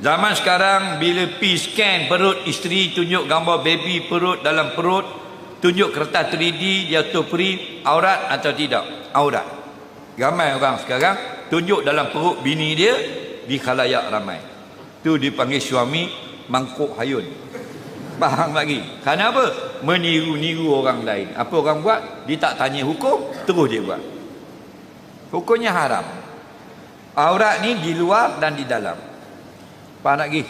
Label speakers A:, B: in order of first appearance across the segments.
A: Zaman sekarang bila pergi scan perut isteri, tunjuk gambar baby perut dalam perut, tunjuk kertas 3D, dia tu free, aurat atau tidak? Aurat. Ramai orang sekarang tunjuk dalam perut bini dia di khalayak ramai. Tu dipanggil suami mangkuk hayun. Faham lagi? Kerana apa? Meniru-niru orang lain. Apa orang buat? Dia tak tanya hukum, terus dia buat. Hukumnya haram. Aurat ni di luar dan di dalam. Faham lagi?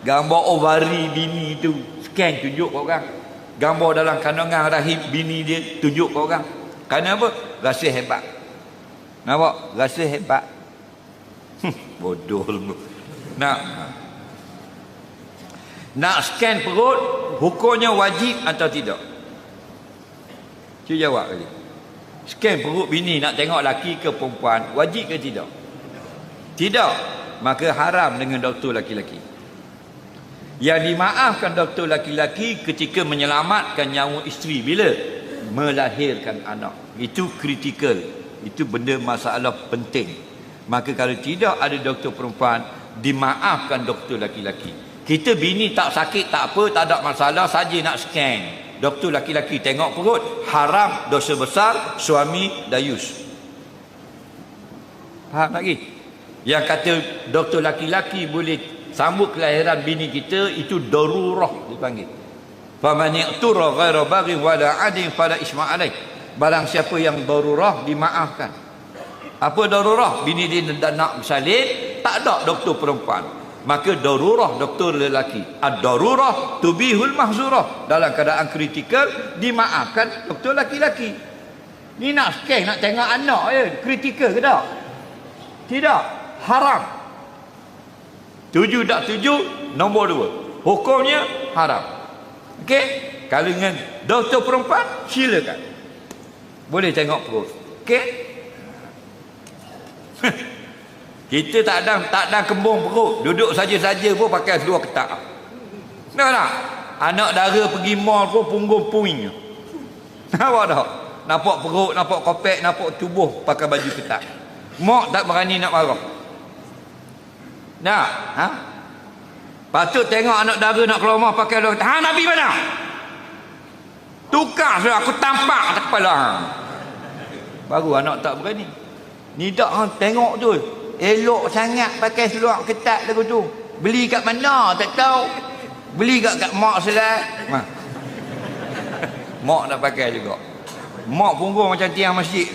A: Gambar ovari bini tu scan tunjuk ke orang. Gambar dalam kandungan rahim bini dia tunjuk ke orang. Kerana apa? Rasa hebat. Nampak? Rasa hebat. Bodoh lu. Nak scan perut, hukumnya wajib atau tidak? Cuba jawab lagi. Scan perut bini nak tengok laki ke perempuan, wajib ke tidak? Tidak. Maka haram dengan doktor laki-laki. Yang dimaafkan doktor laki-laki ketika menyelamatkan nyawa isteri bila melahirkan anak. Itu kritikal. Itu benda masalah penting. Maka kalau tidak ada doktor perempuan, dimaafkan doktor laki-laki. Kita bini tak sakit tak apa, tak ada masalah, saja nak scan. Doktor laki-laki tengok perut, haram, dosa besar, suami dayus. Faham lagi? Yang kata doktor laki-laki boleh sambut kelahiran bini kita, itu darurah dipanggil. Faman ya'tura ghaira baghin wala 'adin fala isma 'alaih. Barang siapa yang darurah dimaafkan. Apa darurah? Bini dia nak bersalin, tak ada doktor perempuan. Maka darurah doktor lelaki. Ad-darurah tubihul mahzurah. Dalam keadaan kritikal dimaafkan doktor laki-laki. Ni nak scan, nak tengok anak je, kritikal ke tak? Tidak, haram. Tuju tak tuju, nombor 2. Hukumnya haram. Okey? Kalau dengan doktor perempuan, silakan. Boleh tengok perut. Okey? Kita tak ada kembung perut, duduk saja-saja pun pakai seluar ketat. Nampak tak? Anak dara pergi mall pun punggung puing. Nampak tak? Nampak perut, nampak kopek, nampak tubuh pakai baju ketat. Mak tak berani nak marah. Nah, ha? Patut tengok anak dara nak keluar rumah pakai seluar ketat. Ha, Nabi mana? Tukar sudah aku tampak atas kepala. Baru anak tak berani. Ni tak ha, tengok tu. Elok sangat pakai seluar ketat lagu tu. Beli kat mana tak tahu. Beli kat mak selai. Mak nak pakai juga. Mak punggung macam tiang masjid.